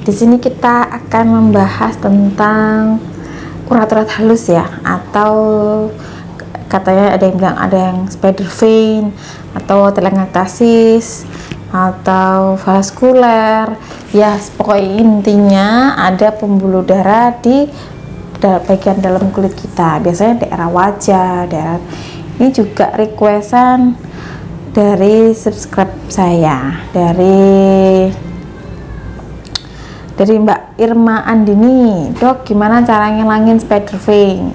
Di sini kita akan membahas tentang urat-urat halus ya, atau katanya ada yang bilang ada yang spider vein atau telangiectasis atau vaskuler ya, pokoknya intinya ada pembuluh darah di bagian dalam kulit kita, biasanya daerah wajah, daerah ini juga requestan dari subscribe saya, dari Mbak Irma Andini. Dok, gimana cara ngilangin spider vein?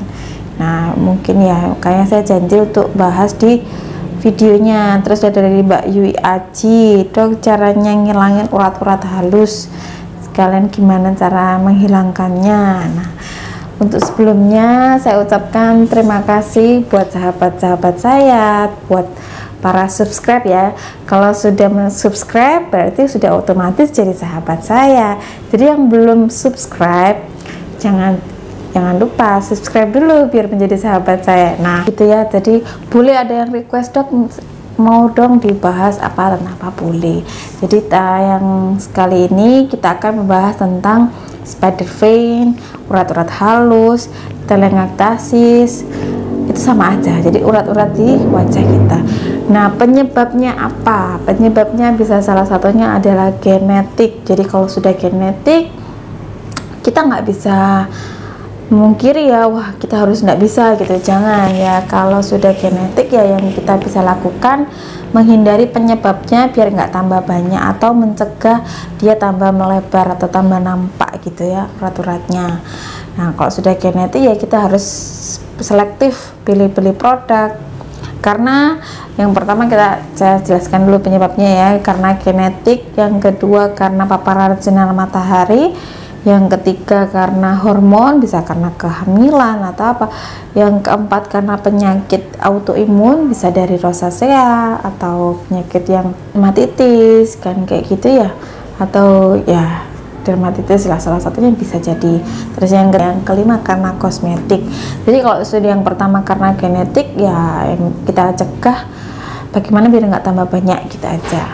Nah, mungkin ya kayaknya saya janji untuk bahas di videonya. Terus ada dari Mbak Yui Aji, dok caranya ngilangin urat-urat halus, sekalian gimana cara menghilangkannya. Nah, untuk sebelumnya saya ucapkan terima kasih buat sahabat-sahabat saya, buat para subscribe ya. Kalau sudah subscribe berarti sudah otomatis jadi sahabat saya. Jadi yang belum subscribe jangan lupa subscribe dulu biar menjadi sahabat saya. Nah gitu ya, jadi boleh ada yang request, dok mau dong dibahas apa dan apa, boleh. Jadi yang sekali ini kita akan membahas tentang spider vein, urat-urat halus, telangiectasis, itu sama aja, jadi urat-urat di wajah kita. Nah, penyebabnya apa? Penyebabnya bisa salah satunya adalah genetik. Jadi kalau sudah genetik, kita nggak bisa memungkiri ya, wah kita harus nggak bisa gitu, jangan ya. Kalau sudah genetik ya yang kita bisa lakukan menghindari penyebabnya biar nggak tambah banyak atau mencegah dia tambah melebar atau tambah nampak gitu ya urat-uratnya. Nah, kalau sudah genetik ya kita harus selektif pilih-pilih produk, karena yang pertama saya jelaskan dulu penyebabnya ya, karena genetik, yang kedua karena paparan sinar matahari, yang ketiga karena hormon, bisa karena kehamilan atau apa, yang keempat karena penyakit autoimun, bisa dari rosacea atau penyakit yang dermatitis kan kayak gitu ya, atau ya dermatitis lah salah satunya bisa jadi. Terus yang kelima karena kosmetik. Jadi kalau sudah yang pertama karena genetik ya yang kita cegah bagaimana biar nggak tambah banyak gitu aja.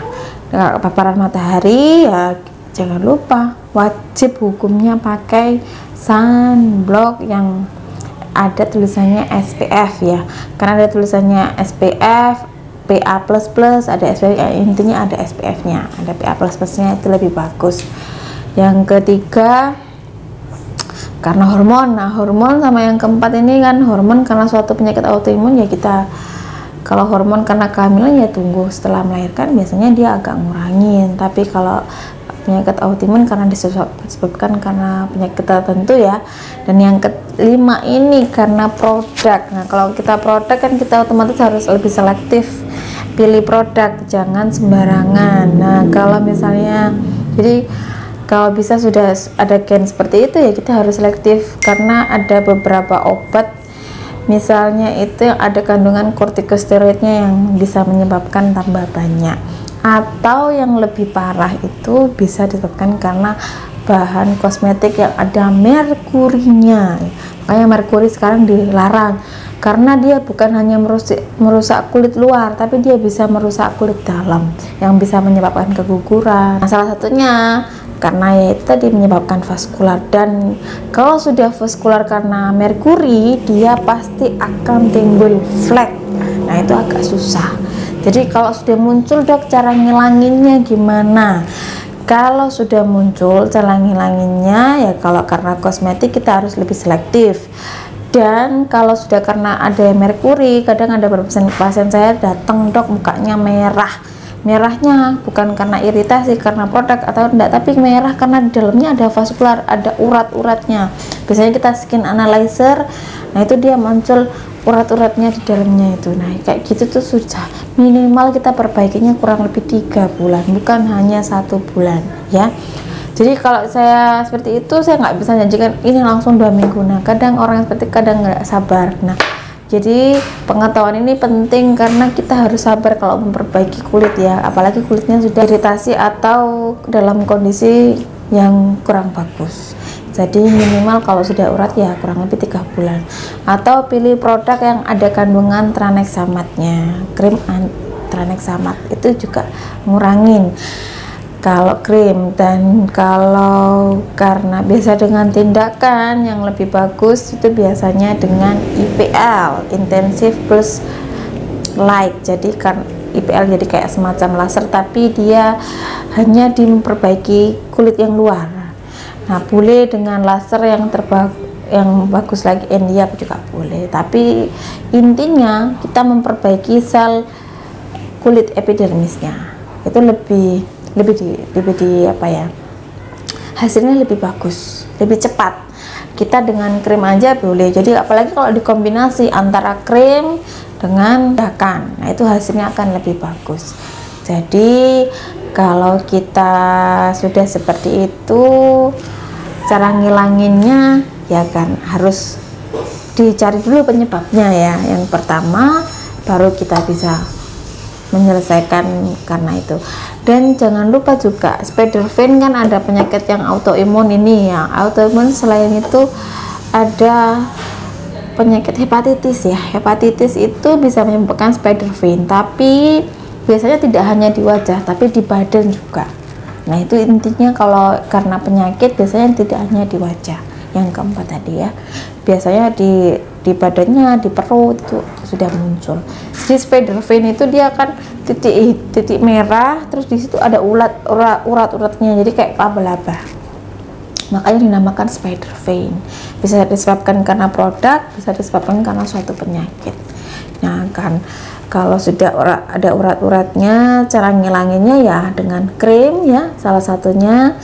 Nah, paparan matahari ya jangan lupa wajib hukumnya pakai sunblock yang ada tulisannya SPF ya, karena ada tulisannya SPF PA++, ada SPF, ya, intinya ada SPF-nya, ada PA++ nya itu lebih bagus. Yang ketiga karena hormon. Nah, hormon sama yang keempat ini kan, hormon karena suatu penyakit autoimun ya kita, kalau hormon karena kehamilan ya tunggu setelah melahirkan, biasanya dia agak ngurangin. Tapi kalau penyakit autoimun karena disebabkan karena penyakit tertentu ya. Dan yang kelima ini karena produk. Nah, kalau kita produk kan kita otomatis harus lebih selektif pilih produk, jangan sembarangan. Nah, kalau misalnya jadi kalau bisa sudah ada gen seperti itu ya kita harus selektif, karena ada beberapa obat misalnya itu yang ada kandungan kortikosteroidnya yang bisa menyebabkan tambah banyak, atau yang lebih parah itu bisa disebabkan karena bahan kosmetik yang ada merkurinya. Makanya merkuri sekarang dilarang, karena dia bukan hanya merusak kulit luar, tapi dia bisa merusak kulit dalam yang bisa menyebabkan keguguran. Nah, salah satunya karena ya itu tadi menyebabkan vaskular, dan kalau sudah vaskular karena merkuri dia pasti akan timbul flek. Nah, itu agak susah. Jadi kalau sudah muncul, dok cara ngilanginnya gimana? Kalau sudah muncul cara ngilanginnya ya kalau karena kosmetik kita harus lebih selektif. Dan kalau sudah karena ada merkuri, kadang ada beberapa pasien saya datang, dok mukanya merah. Merahnya bukan karena iritasi karena produk atau enggak, tapi merah karena di dalamnya ada vaskular, ada urat-uratnya. Biasanya kita skin analyzer, nah itu dia muncul urat-uratnya di dalamnya itu. Nah, kayak gitu tuh sudah minimal kita perbaikinya kurang lebih 3 bulan, bukan hanya 1 bulan ya. Jadi kalau saya seperti itu saya nggak bisa janjikan ini langsung 2 minggu. Nah, kadang orang seperti kadang nggak sabar. Nah, jadi pengetahuan ini penting karena kita harus sabar kalau memperbaiki kulit ya, apalagi kulitnya sudah iritasi atau dalam kondisi yang kurang bagus. Jadi minimal kalau sudah urat ya kurang lebih 3 bulan. Atau pilih produk yang ada kandungan tranexamatnya, krim tranexamat itu juga ngurangin. kalau krim. Dan kalau karena biasa dengan tindakan, yang lebih bagus itu biasanya dengan IPL, Intensive Plus Light. Jadi kan IPL jadi kayak semacam laser, tapi dia hanya memperbaiki kulit yang luar. Nah, boleh dengan laser yang bagus lagi, India juga boleh, tapi intinya kita memperbaiki sel kulit epidermisnya. Itu lebih di apa ya, hasilnya lebih bagus, lebih cepat. Kita dengan krim aja boleh, jadi apalagi kalau dikombinasi antara krim dengan tindakan, nah itu hasilnya akan lebih bagus. Jadi kalau kita sudah seperti itu, cara ngilanginnya ya kan harus dicari dulu penyebabnya ya. Yang pertama baru kita bisa menyelesaikan karena itu. Dan jangan lupa juga spider vein kan ada penyakit yang autoimun ini ya. Autoimun selain itu ada penyakit hepatitis ya. Hepatitis itu bisa menyebabkan spider vein, tapi biasanya tidak hanya di wajah tapi di badan juga. Nah itu intinya, kalau karena penyakit biasanya tidak hanya di wajah. Yang keempat tadi ya, biasanya di badannya, di perut itu sudah muncul. Jadi spider vein itu dia kan titik merah, terus di situ ada urat-uratnya, jadi kayak laba-laba. Makanya dinamakan spider vein. Bisa disebabkan karena produk, bisa disebabkan karena suatu penyakit. Nah kan kalau sudah ada urat-uratnya, cara ngilanginnya ya dengan krim ya, salah satunya.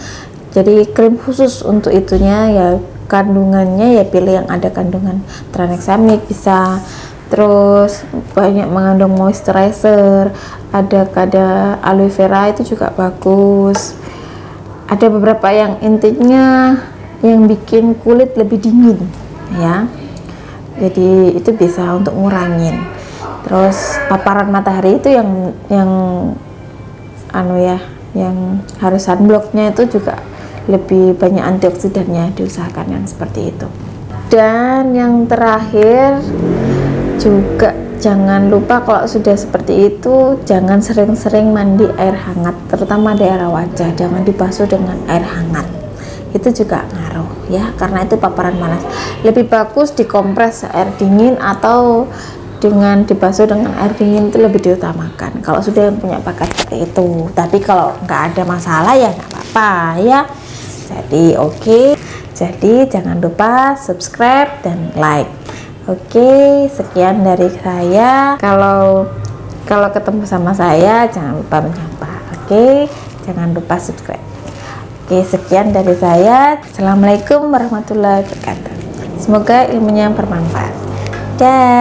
Jadi krim khusus untuk itunya ya, kandungannya ya pilih yang ada kandungan tranexamic bisa, terus banyak mengandung moisturizer, ada aloe vera itu juga bagus. Ada beberapa yang intinya yang bikin kulit lebih dingin ya, jadi itu bisa untuk ngurangin. Terus paparan matahari itu yang yang harus sunblocknya itu juga lebih banyak antioksidannya, diusahakan yang seperti itu. Dan yang terakhir juga jangan lupa kalau sudah seperti itu jangan sering-sering mandi air hangat, terutama daerah wajah, jangan dibasuh dengan air hangat, itu juga ngaruh ya, karena itu paparan panas. Lebih bagus dikompres air dingin atau dengan dibasuh dengan air dingin, itu lebih diutamakan kalau sudah yang punya bakat seperti itu. Tapi kalau nggak ada masalah ya nggak apa-apa ya. Jadi jadi jangan lupa subscribe dan like. Sekian dari saya. Kalau ketemu sama saya jangan lupa menyapa. Jangan lupa subscribe. Sekian dari saya. Assalamualaikum warahmatullahi wabarakatuh. Semoga ilmunya bermanfaat. Dah.